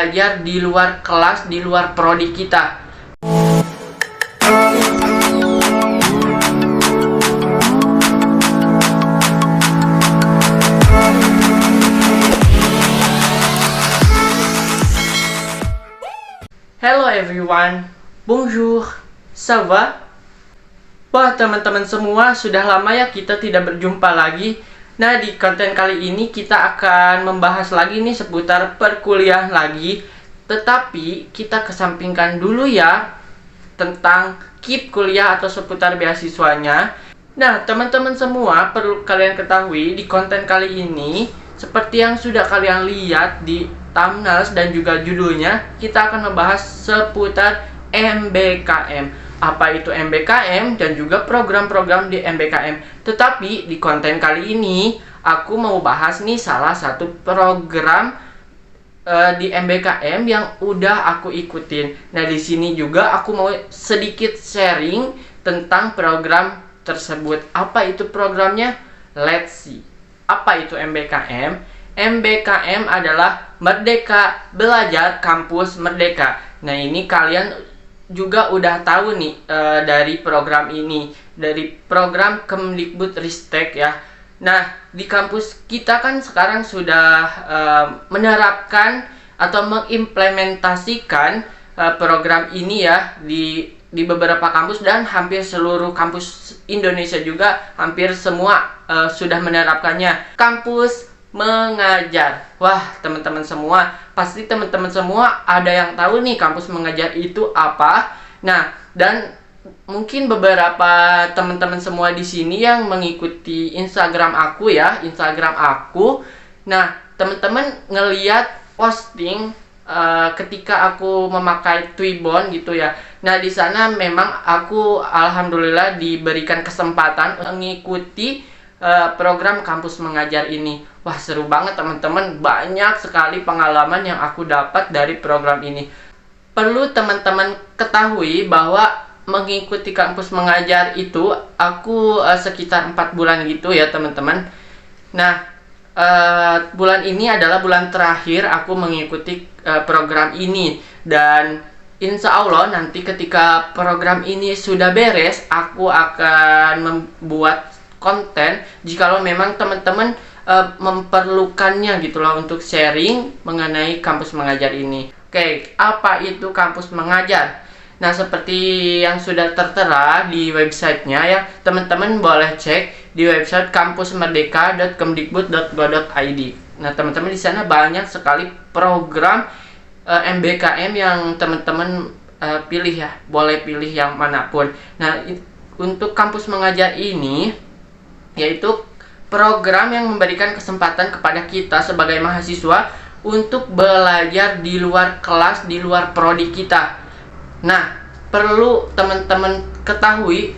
belajar di luar kelas, di luar prodi kita. Hello everyone, bonjour, ça va? Wah teman-teman semua, sudah lama ya kita tidak berjumpa lagi. Nah, di konten kali ini kita akan membahas lagi nih seputar perkuliahan lagi. Tetapi kita kesampingkan dulu ya tentang KIP kuliah atau seputar beasiswanya. Nah teman-teman semua, perlu kalian ketahui di konten kali ini, seperti yang sudah kalian lihat di thumbnail dan juga judulnya, kita akan membahas seputar MBKM. Apa itu MBKM dan juga program-program di MBKM. Tetapi di konten kali ini aku mau bahas nih salah satu program di MBKM yang udah aku ikutin. Nah, di sini juga aku mau sedikit sharing tentang program tersebut. Apa itu programnya? Let's see. Apa itu MBKM? MBKM adalah Merdeka Belajar Kampus Merdeka. Nah, ini kalian juga udah tahu nih dari program ini, dari program Kemdikbudristek ya. Nah, di kampus kita kan sekarang sudah menerapkan atau mengimplementasikan program ini ya di beberapa kampus, dan hampir seluruh kampus Indonesia juga hampir semua sudah menerapkannya. Kampus mengajar. Wah, teman-teman semua, pasti teman-teman semua ada yang tahu nih kampus mengajar itu apa. Nah, dan mungkin beberapa teman-teman semua di sini yang mengikuti Instagram aku ya, Instagram aku. Nah, teman-teman ngeliat posting ketika aku memakai Twibbon gitu ya. Nah, di sana memang aku alhamdulillah diberikan kesempatan mengikuti program kampus mengajar ini. Wah, seru banget teman-teman, banyak sekali pengalaman yang aku dapat dari program ini. Perlu teman-teman ketahui bahwa mengikuti kampus mengajar itu aku sekitar 4 bulan gitu ya teman-teman. Nah, bulan ini adalah bulan terakhir aku mengikuti program ini, dan insya Allah nanti ketika program ini sudah beres, aku akan membuat konten jikalau memang teman-teman memperlukannya gitulah untuk sharing mengenai kampus mengajar ini. Oke, apa itu kampus mengajar? Nah, seperti yang sudah tertera di websitenya ya, teman-teman boleh cek di website kampusmerdeka.kemdikbud.go.id. Nah, teman-teman di sana banyak sekali program MBKM yang teman-teman pilih ya, boleh pilih yang manapun. Nah, untuk kampus mengajar ini yaitu program yang memberikan kesempatan kepada kita sebagai mahasiswa untuk belajar di luar kelas, di luar prodi kita. Nah, perlu teman-teman ketahui,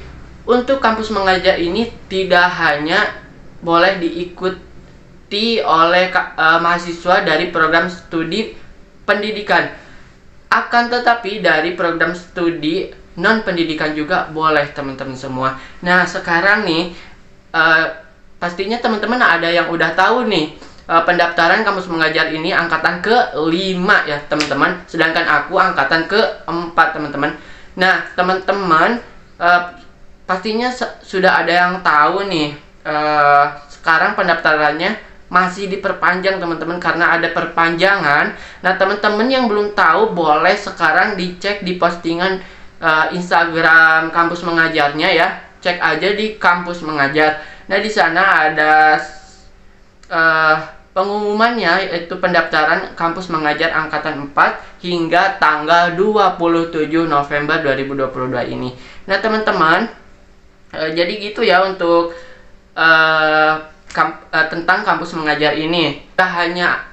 untuk kampus mengajar ini tidak hanya boleh diikuti oleh mahasiswa dari program studi pendidikan, akan tetapi dari program studi non pendidikan juga boleh teman-teman semua. Nah, sekarang nih pastinya teman-teman ada yang udah tahu nih pendaftaran kampus mengajar ini angkatan ke-5 ya teman-teman, sedangkan aku angkatan ke-4 teman-teman. Nah, teman-teman pastinya sudah ada yang tahu nih sekarang pendaftarannya masih diperpanjang teman-teman, karena ada perpanjangan. Nah, teman-teman yang belum tahu boleh sekarang dicek di postingan Instagram kampus mengajarnya ya. Cek aja di kampus mengajar. Nah, di sana ada pengumumannya, yaitu pendaftaran kampus mengajar angkatan 4 hingga tanggal 27 November 2022 ini. Nah, teman-teman, jadi gitu ya untuk tentang kampus mengajar ini. Tidak hanya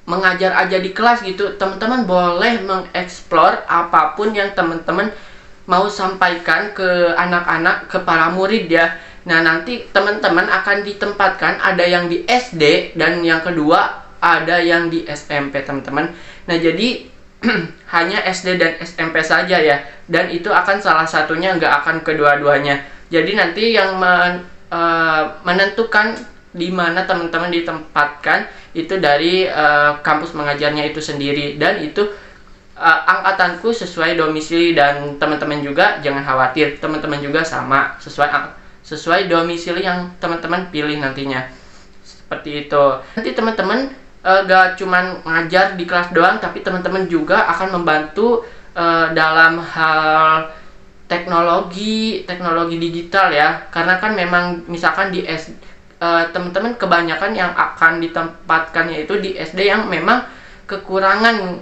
mengajar aja di kelas gitu, teman-teman boleh mengeksplor apapun yang teman-teman mau sampaikan ke anak-anak, ke para murid ya. Nah, nanti teman-teman akan ditempatkan, ada yang di SD dan yang kedua ada yang di SMP teman-teman. Nah, jadi hanya SD dan SMP saja ya, dan itu akan salah satunya, nggak akan kedua-duanya. Jadi nanti yang menentukan di mana teman-teman ditempatkan itu dari kampus mengajarnya itu sendiri, dan itu angkatanku sesuai domisili, dan teman-teman juga jangan khawatir, teman-teman juga sama sesuai domisili yang teman-teman pilih nantinya. Seperti itu. Nanti teman-teman gak cuman ngajar di kelas doang, tapi teman-teman juga akan membantu dalam hal teknologi digital ya. Karena kan memang misalkan di teman-teman kebanyakan yang akan ditempatkannya itu di SD yang memang kekurangan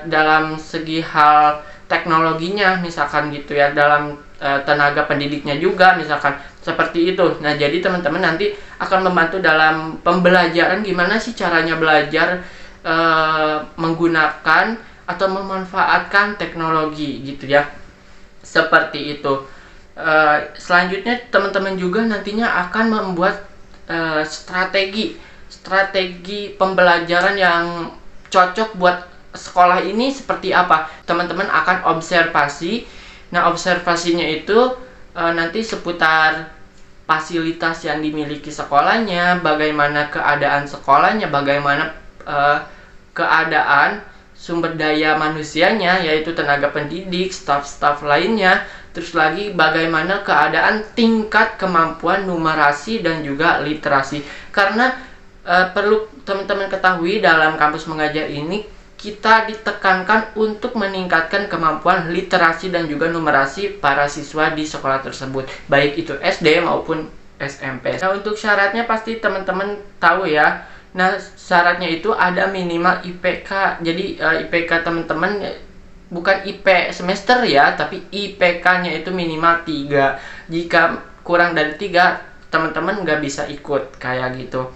dalam segi hal teknologinya, misalkan gitu ya, dalam tenaga pendidiknya juga misalkan seperti itu. Nah, jadi teman-teman nanti akan membantu dalam pembelajaran, gimana sih caranya belajar menggunakan atau memanfaatkan teknologi gitu ya. Seperti itu. Selanjutnya teman-teman juga nantinya akan membuat strategi pembelajaran yang cocok buat sekolah ini seperti apa. Teman-teman akan observasi. Nah, observasinya itu nanti seputar fasilitas yang dimiliki sekolahnya, bagaimana keadaan sekolahnya, bagaimana keadaan sumber daya manusianya, yaitu tenaga pendidik, staf-staf lainnya, terus lagi bagaimana keadaan tingkat kemampuan numerasi dan juga literasi. Karena perlu teman-teman ketahui, dalam kampus mengajar ini kita ditekankan untuk meningkatkan kemampuan literasi dan juga numerasi para siswa di sekolah tersebut, baik itu SD maupun SMP. Nah, untuk syaratnya pasti teman-teman tahu ya. Nah, syaratnya itu ada minimal IPK. Jadi IPK teman-teman bukan IP semester ya, tapi IPK-nya itu minimal 3. Jika kurang dari 3, teman-teman nggak bisa ikut kayak gitu.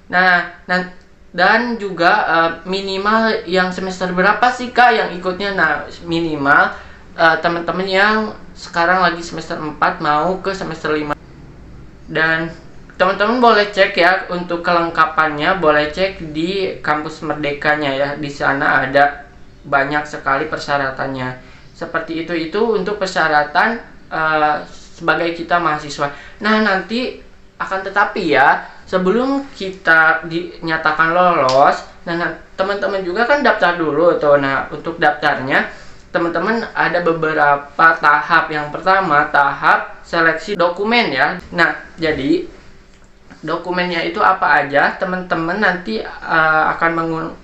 Nah, dan juga minimal yang semester berapa sih Kak yang ikutnya? Nah, minimal teman-teman yang sekarang lagi semester 4 mau ke semester 5. Dan teman-teman boleh cek ya untuk kelengkapannya, boleh cek di kampus Merdekanya ya. Di sana ada banyak sekali persyaratannya. Seperti itu untuk persyaratan sebagai kita mahasiswa. Nah, nanti akan tetapi ya, sebelum kita dinyatakan lolos, nah teman-teman juga kan daftar dulu tuh. Nah, untuk daftarnya teman-teman ada beberapa tahap. Yang pertama, tahap seleksi dokumen ya. Nah, jadi dokumennya itu apa aja? Teman-teman nanti akan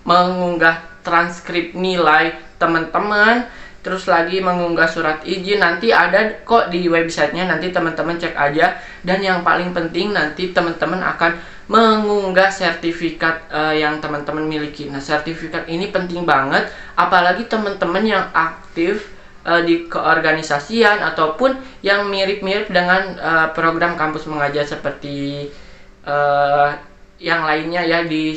mengunggah transkrip nilai teman-teman, terus lagi mengunggah surat izin. Nanti ada kok di websitenya, nanti teman-teman cek aja. Dan yang paling penting, nanti teman-teman akan mengunggah sertifikat yang teman-teman miliki. Nah, sertifikat ini penting banget, apalagi teman-teman yang aktif di keorganisasian ataupun yang mirip-mirip dengan program kampus mengajar seperti yang lainnya ya, di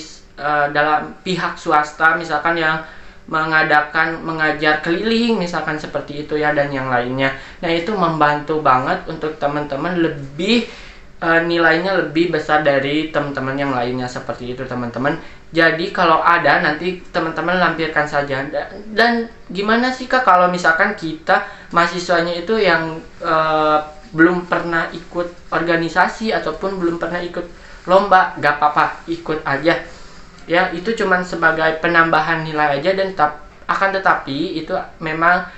dalam pihak swasta misalkan yang mengajar keliling misalkan seperti itu ya, dan yang lainnya. Nah, itu membantu banget untuk teman-teman lebih nilainya lebih besar dari teman-teman yang lainnya, seperti itu teman-teman. Jadi kalau ada, nanti teman-teman lampirkan saja. Dan gimana sih Kak kalau misalkan kita mahasiswanya itu yang belum pernah ikut organisasi ataupun belum pernah ikut lomba? Gak apa-apa, ikut aja ya, itu cuman sebagai penambahan nilai aja. Dan akan tetapi itu memang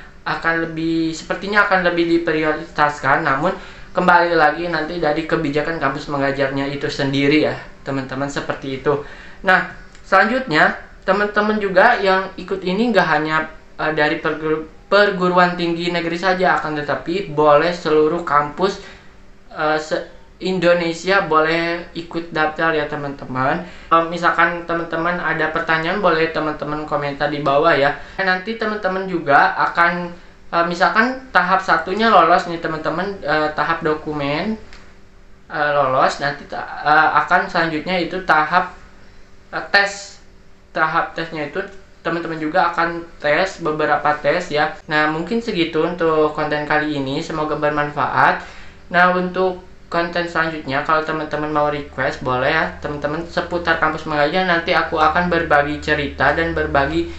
sepertinya akan lebih diprioritaskan. Namun kembali lagi nanti dari kebijakan kampus mengajarnya itu sendiri ya teman-teman, seperti itu. Nah, selanjutnya teman-teman juga yang ikut ini gak hanya dari perguruan tinggi negeri saja, akan tetapi boleh seluruh kampus Indonesia boleh ikut daftar ya teman-teman. Misalkan teman-teman ada pertanyaan, boleh teman-teman komentar di bawah ya. Nanti teman-teman juga akan misalkan tahap satunya lolos nih teman-teman, tahap dokumen lolos, nanti akan selanjutnya itu tahap tes. Tahap tesnya itu teman-teman juga akan tes beberapa tes ya. Nah, mungkin segitu untuk konten kali ini, semoga bermanfaat. Nah, untuk konten selanjutnya kalau teman-teman mau request boleh ya teman-teman seputar kampus mengajar. Nanti aku akan berbagi cerita dan berbagi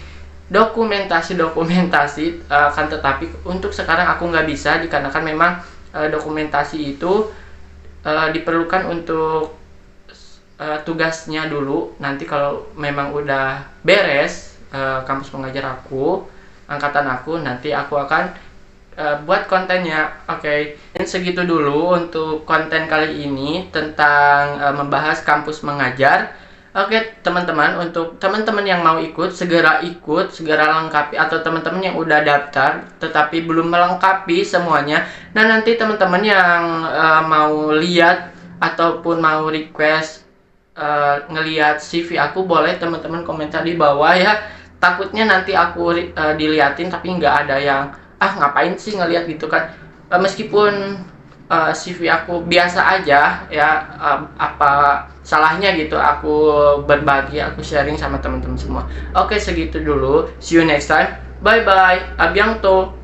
dokumentasi akan tetapi untuk sekarang aku nggak bisa, dikarenakan memang dokumentasi itu diperlukan untuk tugasnya dulu. Nanti kalau memang udah beres kampus mengajar aku, angkatan aku, nanti aku akan buat kontennya. Oke. Dan segitu dulu untuk konten kali ini tentang membahas kampus mengajar. Oke teman-teman, untuk teman-teman yang mau ikut, segera lengkapi, atau teman-teman yang udah daftar tetapi belum melengkapi semuanya. Nah nanti teman-teman yang mau lihat ataupun mau request ngelihat CV aku, boleh teman-teman komentar di bawah ya. Takutnya nanti aku diliatin tapi nggak ada yang ngapain sih ngelihat gitu kan. Meskipun CV aku biasa aja ya, apa salahnya gitu aku berbagi, aku sharing sama teman-teman semua. Oke, segitu dulu. See you next time. Bye bye. A bientôt.